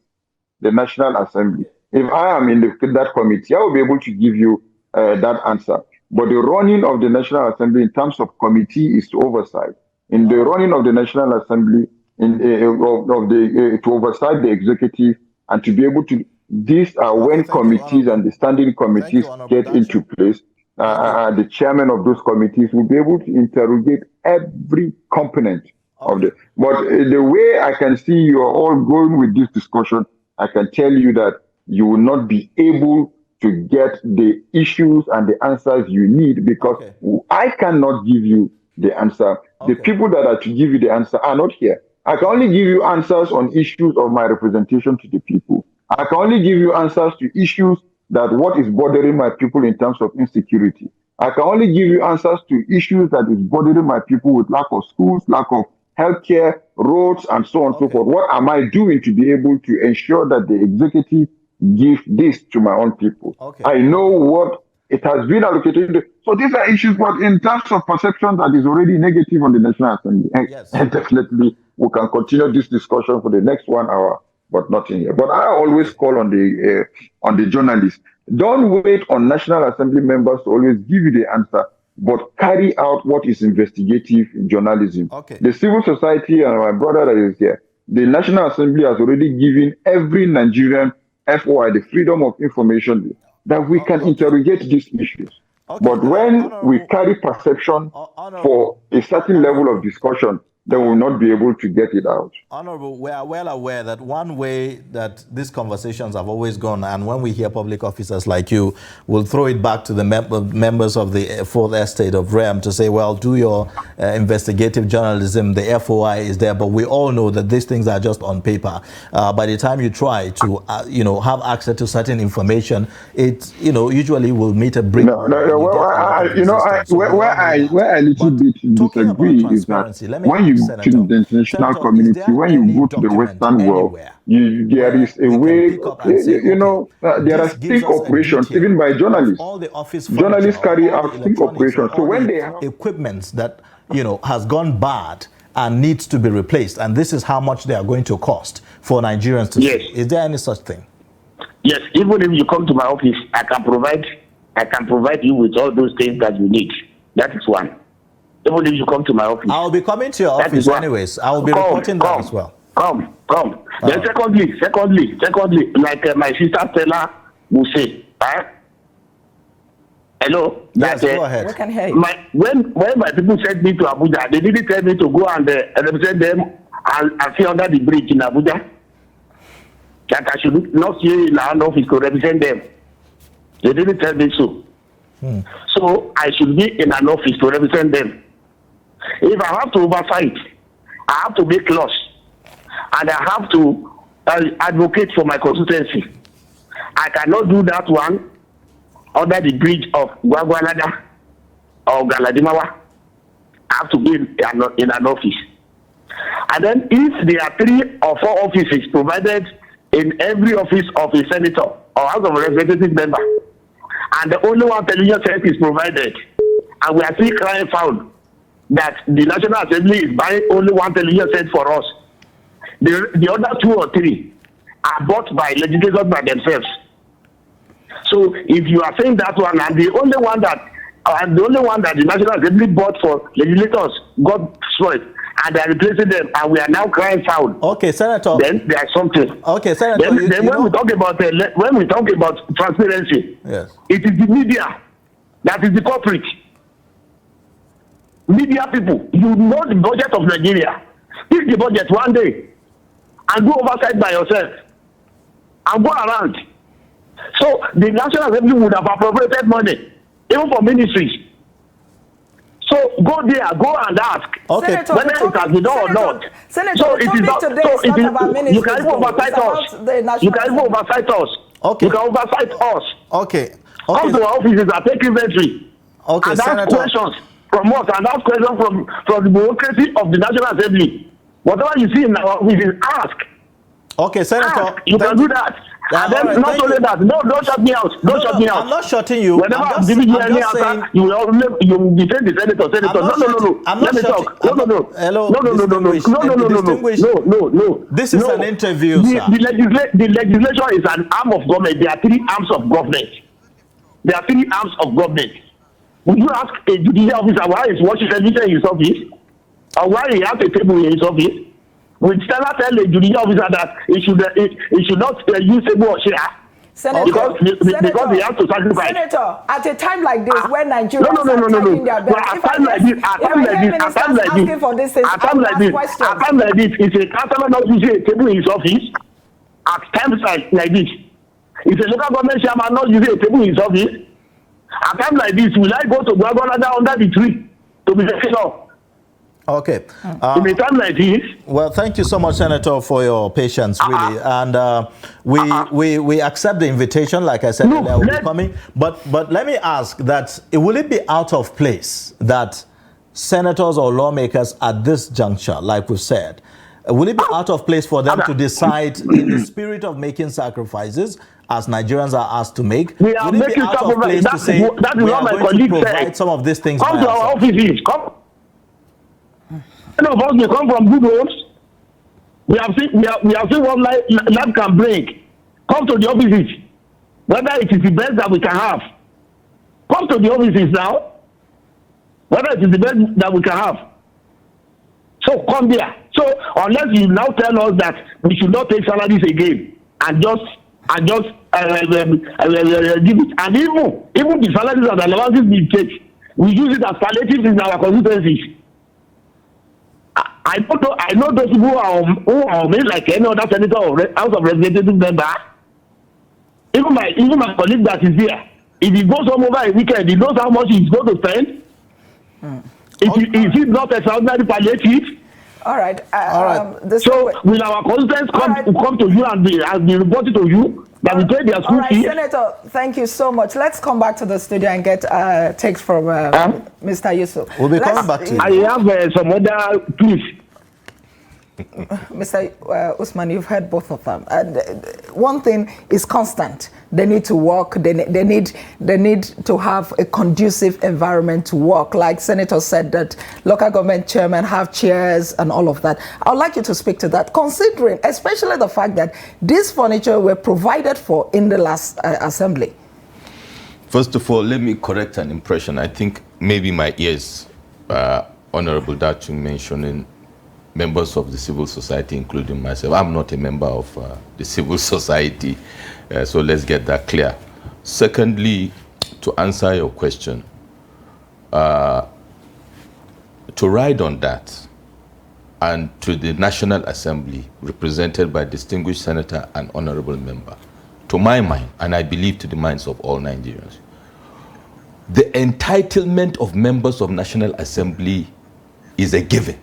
the National Assembly. If I am in that committee, I will be able to give you that answer. But the running of the National Assembly in terms of committee is to oversight. In the running of the National Assembly, to oversight the executive and to be able to, these are when committees and the standing committees get into place. The chairman of those committees will be able to interrogate every component of the. But the way I can see you are all going with this discussion, I can tell you that you will not be able to get the issues and the answers you need, because I cannot give you the answer. The people that are to give you the answer are not here. I can only give you answers on issues of my representation to the people. I can only give you answers to issues that what is bothering my people in terms of insecurity. I can only give you answers to issues that is bothering my people with lack of schools, lack of healthcare, roads, and so on and so forth. What am I doing to be able to ensure that the executive give this to my own people? I know what it has been allocated. So these are issues, but in terms of perception that is already negative on the National Assembly, and definitely we can continue this discussion for the next 1 hour, but not in here. But I always call on the journalists. Don't wait on National Assembly members to always give you the answer, but carry out what is investigative journalism. The civil society and my brother that is here, the National Assembly has already given every Nigerian FOI the freedom of information that we can interrogate these issues. But when we carry perception for a certain level of discussion, then we will not be able to get it out. Honorable, we are well aware that one way that these conversations have always gone, and when we hear public officers like you, we'll throw it back to the members of the Fourth Estate of REM to say, well, do your investigative journalism, the FOI is there, but we all know that these things are just on paper. By the time you try to, have access to certain information, it, usually will meet a brick. Where I little bit disagree is that when you go to the international community, when you go to the Western world, there is a way, there are sting operations even by journalists. Journalists carry out sting operations. So when they have equipment that, has gone bad and needs to be replaced, and this is how much they are going to cost for Nigerians to see. Is there any such thing? Yes, even if you come to my office, I can provide you with all those things that you need. That is one. Even if you come to my office, I'll be coming to your office anyways. I will be reporting that as well. Come. Then secondly, like my sister Stella will say, hello. Yes, go ahead. We can hear you. When my people sent me to Abuja, they didn't tell me to go and represent them and see under the bridge in Abuja. That I should not see in our office to represent them. They didn't tell me so. So I should be in an office to represent them. If I have to oversight, I have to make laws, and I have to advocate for my constituency. I cannot do that one under the bridge of Gwagwalada or Galadimawa. I have to be in an office. And then if there are 3 or 4 offices provided in every office of a senator or House of Representative member, and the only one television set is provided, and we are still crying foul that the National Assembly is buying only one television set for us. The other 2 or 3 are bought by legislators by themselves. So if you are saying that one, and the only one that the National Assembly bought for legislators got spoiled, and they are replacing them, and we are now crying foul. Okay, Senator. Then there is something. Okay, Senator. Then when we talk about transparency, yes, it is the media that is the culprit. Media media people, you know the budget of Nigeria. Pick the budget one day and do oversight by yourself and go around. So the National Assembly would have appropriated money, even for ministries. So go there, go and ask Senator, whether it has been done or not. Senator, So it is not. So it is. You can even oversight us. You can even oversight us. Okay. You can oversight us. Okay. Come to our offices and take inventory. Okay, and ask Senator. questions from us and ask questions from the bureaucracy of the National Assembly. Whatever you see in our offices, ask. Okay, Senator. Ask. You can do that. And then right, not only that, don't shut me out. Don't shut me out. I'm not shutting you. Whenever I'm giving you any answer, you will defend the senator. No. Let me talk. No. Hello. No. This is an interview, sir. The legislation is an arm of government. There are 3 arms of government. There are 3 arms of government. Would you ask a judicial officer why he's watching television in his office? Or why he has a table in his office? Would Stella tell a judicial officer that he should not use table or chair? Senator, because he has to sacrifice. Senator, at a time like this, when Nigerians are tightening their belts, at time like this, it's a councillor not using a table in his office. At times like this, it's a local government chairman not using a table in his office. At times like this, will I go to Gwagwalada under the tree to be taken off? Okay. In a time like this. Well, thank you so much, Senator, for your patience, really. And we accept the invitation, like I said, earlier, will be coming. But let me ask that, will it be out of place that senators or lawmakers at this juncture, like we've said, will it be out of place for them to decide in the spirit of making sacrifices, as Nigerians are asked to make? We are making sacrifices. That is what my colleague said. Some of these things. Come to our offices. Come. Many of us may come from good homes. We have seen what life can bring. Come to the offices. Whether it is the best that we can have. Come to the offices now. Whether it is the best that we can have. So come there. So unless you now tell us that we should not take salaries again and just give it, and even the salaries and allowances we take, we use it as palliatives in our constituencies. I know those people who are made like any other senator or House of Representatives member. Even my colleague that is here, if he goes home over a weekend, he knows how much he's going to spend. Is it not extraordinary palliative? All right. So will our constituents come to you and be reported to you that we pay their school fees? Senator, thank you so much. Let's come back to the studio and get takes from Mr. Yusuf. We'll be coming back to you. I have some other, please. Mr. Usman, you've heard both of them. And one thing is constant. They need to work. They need to have a conducive environment to work. Like Senator said, that local government chairmen have chairs and all of that. I would like you to speak to that, considering especially the fact that this furniture were provided for in the last assembly. First of all, let me correct an impression. I think maybe my ears, Honorable Datu mentioning members of the civil society, including myself. I'm not a member of the civil society, so let's get that clear. Secondly, to answer your question, to ride on that and to the National Assembly, represented by distinguished senator and honorable member, to my mind, and I believe to the minds of all Nigerians, the entitlement of members of National Assembly is a given.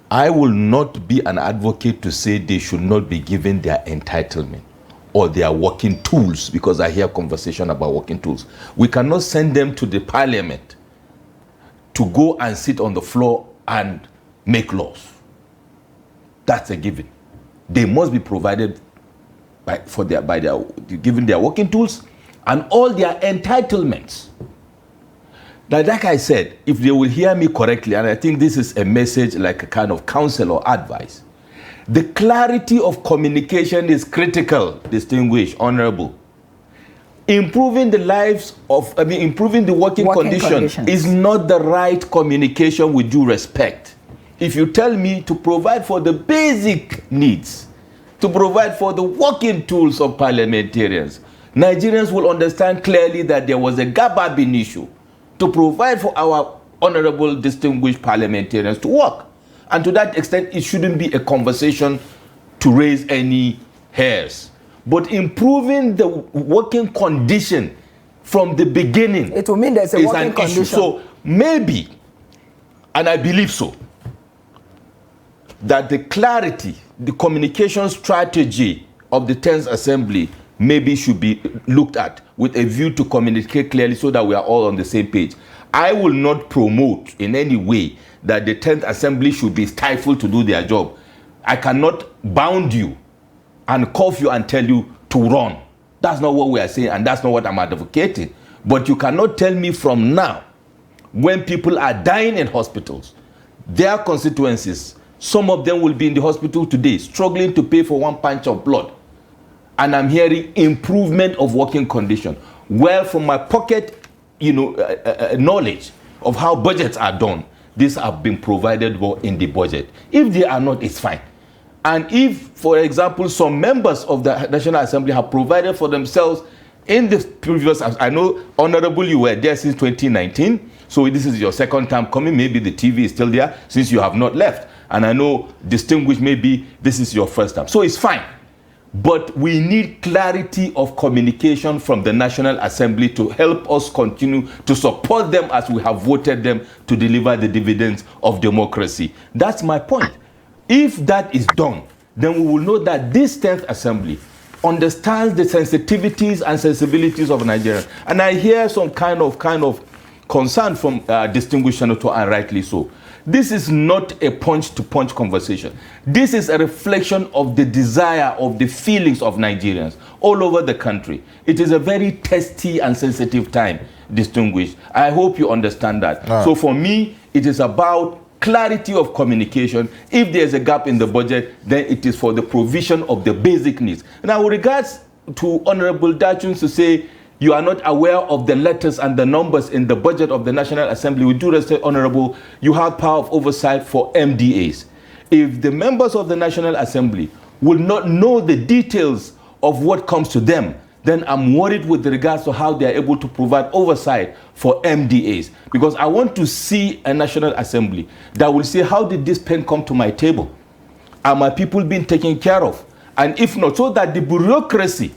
I will not be an advocate to say they should not be given their entitlement or their working tools, because I hear conversation about working tools. We cannot send them to the parliament to go and sit on the floor and make laws. That's a given. They must be provided given their working tools and all their entitlements. Now, like I said, if they will hear me correctly, and I think this is a message like a kind of counsel or advice, the clarity of communication is critical, distinguished, honorable. Improving the working conditions is not the right communication with due respect. If you tell me to provide for the basic needs, to provide for the working tools of parliamentarians, Nigerians will understand clearly that there was a gap issue. To provide for our honorable, distinguished parliamentarians to work. And to that extent, it shouldn't be a conversation to raise any hairs. But improving the working condition from the beginning, it will mean there's a working condition. So maybe, and I believe so, that the clarity, the communication strategy of the 10th Assembly maybe should be looked at with a view to communicate clearly so that we are all on the same page. I will not promote in any way that the 10th Assembly should be stifled to do their job. I cannot bound you and cuff you and tell you to run. That's not what we are saying, and that's not what I'm advocating. But you cannot tell me from now, when people are dying in hospitals, their constituencies, some of them will be in the hospital today, struggling to pay for one pinch of blood. And I'm hearing improvement of working condition. Well, from my pocket, knowledge of how budgets are done, these have been provided for in the budget. If they are not, it's fine. And if, for example, some members of the National Assembly have provided for themselves in the previous, I know, Honorable, you were there since 2019, so this is your second time coming. Maybe the TV is still there since you have not left. And I know, distinguished, maybe this is your first time. So it's fine. But we need clarity of communication from the National Assembly to help us continue to support them as we have voted them to deliver the dividends of democracy. That's my point. If that is done, then we will know that this 10th Assembly understands the sensitivities and sensibilities of Nigerians. And I hear some kind of concern from distinguished senator, and rightly so. This is not a punch-to-punch conversation. This is a reflection of the desire, of the feelings of Nigerians all over the country. It is a very testy and sensitive time, distinguished. I hope you understand that. So for me, it is about clarity of communication. If there's a gap in the budget, then it is for the provision of the basic needs. Now, with regards to Honorable Dachun to say you are not aware of the letters and the numbers in the budget of the National Assembly, with due respect, Honorable, you have power of oversight for MDAs. If the members of the National Assembly will not know the details of what comes to them, then I'm worried with regards to how they are able to provide oversight for MDAs. Because I want to see a National Assembly that will say, how did this pen come to my table? Are my people being taken care of? And if not, so that the bureaucracy,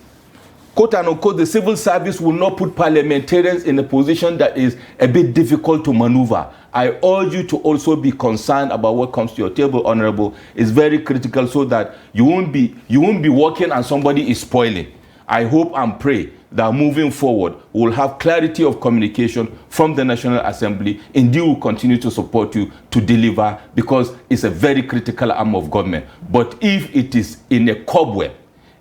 quote and unquote, the civil service will not put parliamentarians in a position that is a bit difficult to maneuver. I urge you to also be concerned about what comes to your table, Honorable. It's very critical so that you won't be working and somebody is spoiling. I hope and pray that moving forward, we'll have clarity of communication from the National Assembly. Indeed, we'll continue to support you to deliver, because it's a very critical arm of government. But if it is in a cobweb,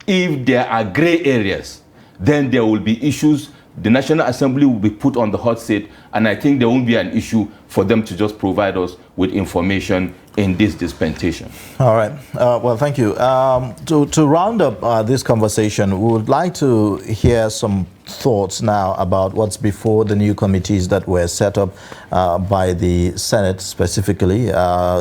if there are gray areas, then there will be issues. The National Assembly will be put on the hot seat, and I think there won't be an issue for them to just provide us with information in this dispensation. All right. Well, thank you. To round up this conversation, we would like to hear some thoughts now about what's before the new committees that were set up by the Senate specifically.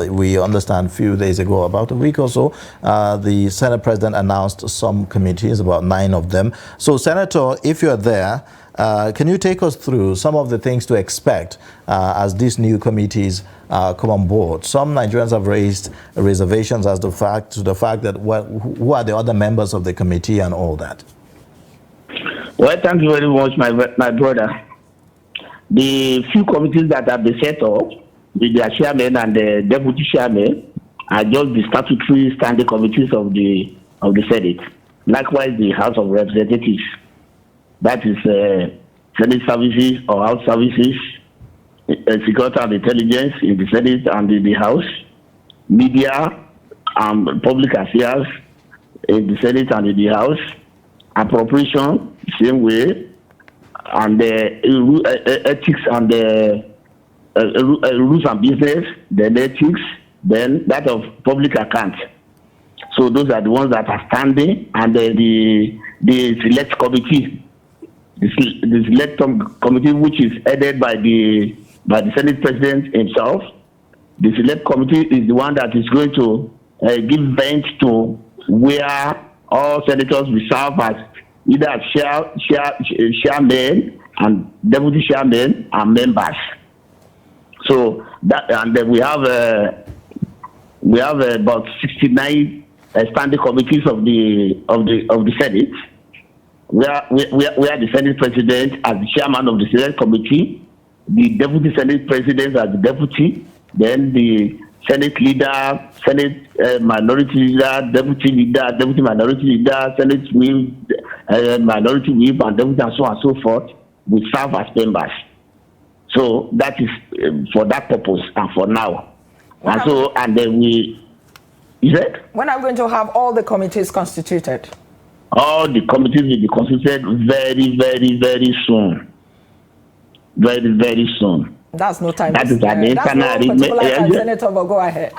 We understand a few days ago, about a week or so, the Senate President announced some committees, about 9 of them. So, Senator, if you're there, can you take us through some of the things to expect as these new committees come on board? Some Nigerians have raised reservations as to the fact that who are the other members of the committee and all that. Well, thank you very much, my brother. The few committees that have been set up, with their chairman and the deputy chairman, are just the statutory standing committees of the Senate. Likewise, the House of Representatives, that is Senate Services or House Services, Security and Intelligence in the Senate and in the House, Media and Public Affairs in the Senate and in the House, Appropriation, same way, and the ethics and the rules and business, then ethics, then that of public account. So those are the ones that are standing, and the select committee, the select committee, which is headed by the Senate President himself. The select committee is the one that is going to give vent to where all senators will serve as either chairmen and deputy chairmen and members. So that, and then we have about 69 standing committees of the Senate. Where the Senate President as the chairman of the Senate Committee, the Deputy Senate President as the deputy, then the Senate Leader, Senate Minority Leader, Deputy Leader, Deputy Minority Leader, Senate Whip, Minority Whip, and Deputy, and so on and so forth, will serve as members. So that is for that purpose and for now. And so, and then is it? When are we going to have all the committees constituted? All the committees will be constituted very, very, very soon. Very, very soon. That's no time. That is an internal arrangement. Senator, but go ahead.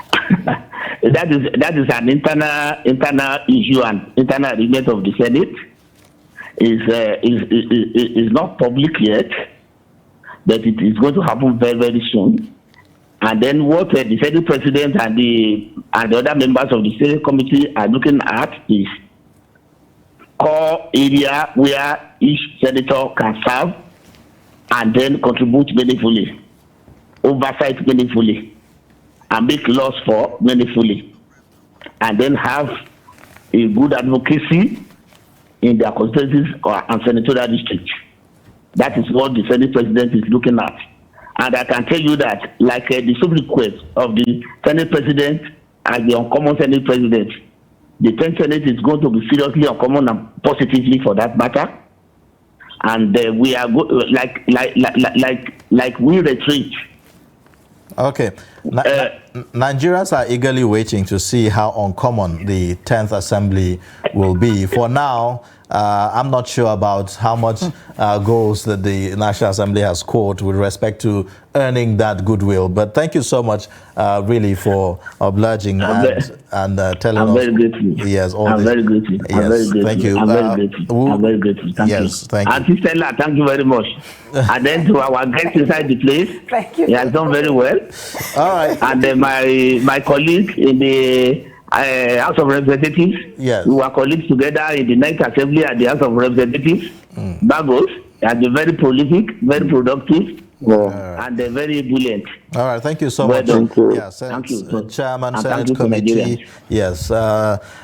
that is an internal issue and internal arrangement of the Senate. Is not public yet, but it is going to happen very, very soon. And then what the Senate President and the other members of the Senate Committee are looking at is core area where each senator can serve and then contribute meaningfully, oversight meaningfully, and make laws for meaningfully, and then have a good advocacy in their constituencies and senatorial districts. That is what the Senate President is looking at. And I can tell you that, like the sub-request of the Senate President and the uncommon Senate President, the 10th Senate is going to be seriously uncommon and positively for that matter. And we are like we retreat. Okay. Nigerians are eagerly waiting to see how uncommon the 10th Assembly will be. For now, I'm not sure about how much goals that the National Assembly has scored with respect to earning that goodwill. But thank you so much, really, for obliging and telling us. I'm very grateful. Yes, I'm very grateful. Yes, I'm very grateful. thank you. I'm very grateful. I'm very grateful. Thank you. Thank you. Auntie Stella, thank you very much. And then to our guest inside the place, thank you. He has done very well. All right. And my colleague in the House of Representatives, yes, we were colleagues together in the 9th Assembly at the House of Representatives. Bagos, and they're very prolific, very productive, and they're very brilliant. All right, thank you so much. Thank you. Yeah, Senate, Thank you. Chairman, And Senate thank you to Committee. Nigerians. Yes,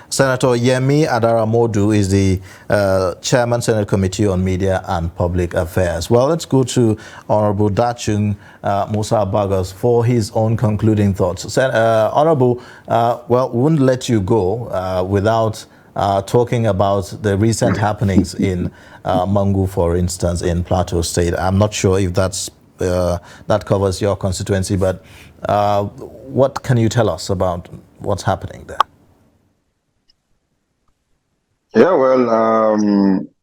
Senator Yemi Adaramodu is the Chairman, Senate Committee on Media and Public Affairs. Well, let's go to Honorable Dachung Musa Bagos for his own concluding thoughts. Honorable, well, we wouldn't let you go without talking about the recent happenings in Mangu, for instance, in Plateau State. I'm not sure if that covers your constituency, but what can you tell us about what's happening there? Yeah, well,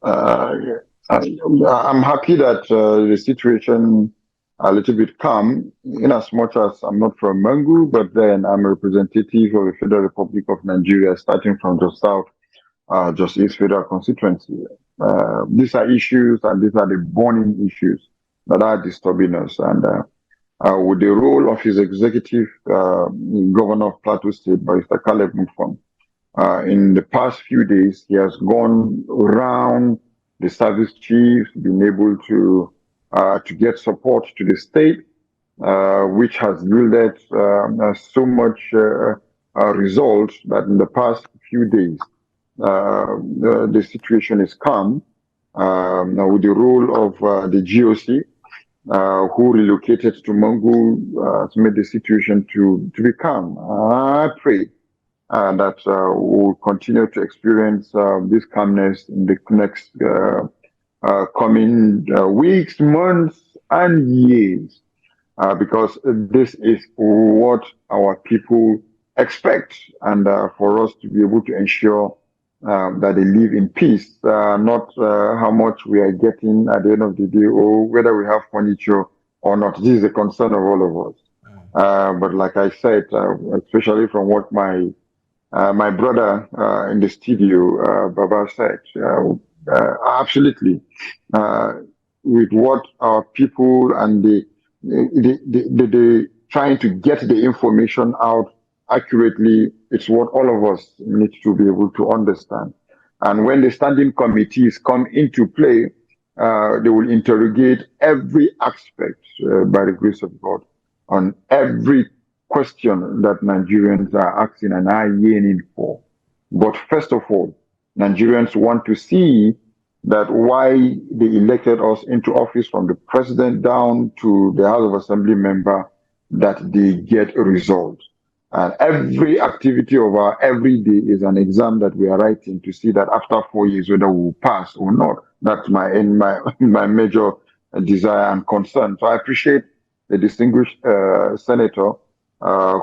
I'm happy that the situation a little bit calm, in as much as I'm not from Mangu, but then I'm a representative of the Federal Republic of Nigeria, starting from just south, just East Federal constituency. These are issues, and these are the burning issues that are disturbing us. And with the role of his executive governor of Plateau State, Mr. Caleb Mufon, in the past few days, he has gone around the service chiefs, been able to get support to the state, which has yielded so much results that in the past few days, the situation is calm. Now with the role of the GOC, who relocated to Mangu, to make the situation to be calm. I pray that we'll continue to experience this calmness in the next coming weeks, months, and years, because this is what our people expect, and for us to be able to ensure that they live in peace, not how much we are getting at the end of the day, or whether we have furniture or not. This is a concern of all of us. But like I said, especially from what my brother in the studio, Baba said, absolutely, with what our people and the trying to get the information out accurately, it's what all of us need to be able to understand. And when the standing committees come into play, they will interrogate every aspect, by the grace of God, on every question that Nigerians are asking and are yearning for. But first of all, Nigerians want to see that why they elected us into office, from the president down to the House of Assembly member, that they get results. And every activity of our every day is an exam that we are writing to see that after 4 years whether we will pass or not. That's my major desire and concern. So I appreciate the distinguished senator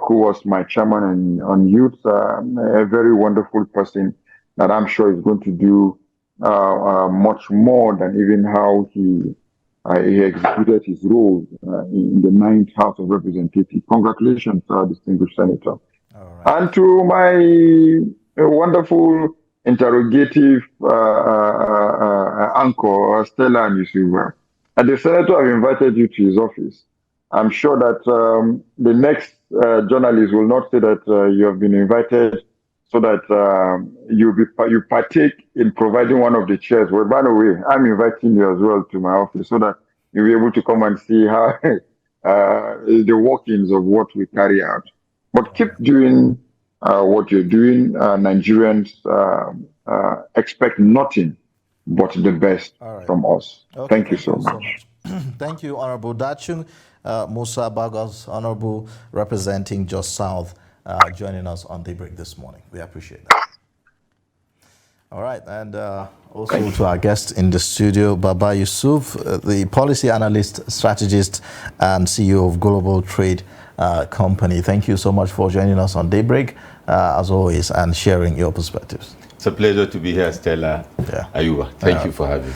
who was my chairman on youth, a very wonderful person that I'm sure is going to do much more than even how he executed his role in the 9th House of Representatives. Congratulations, distinguished senator. And to my wonderful interrogative anchor, Stella and Yusufa, and the senator have invited you to his office. I'm sure that the next journalist will not say that you have been invited so that you partake in providing one of the chairs. Well, by the way, I'm inviting you as well to my office so that you'll be able to come and see how the workings of what we carry out. But keep doing what you're doing. Nigerians expect nothing but the best from us. Okay, thank you so much. Thank you, Honorable Dachung. Musa Bagos, Honorable, representing Jos South, joining us on Daybreak this morning. We appreciate that. All right, and also to our guest in the studio, Baba Yusuf, the policy analyst, strategist, and CEO of Global Trade Company. Thank you so much for joining us on Daybreak, as always, and sharing your perspectives. It's a pleasure to be here, Stella. Yeah. Ayuba, thank you for having me.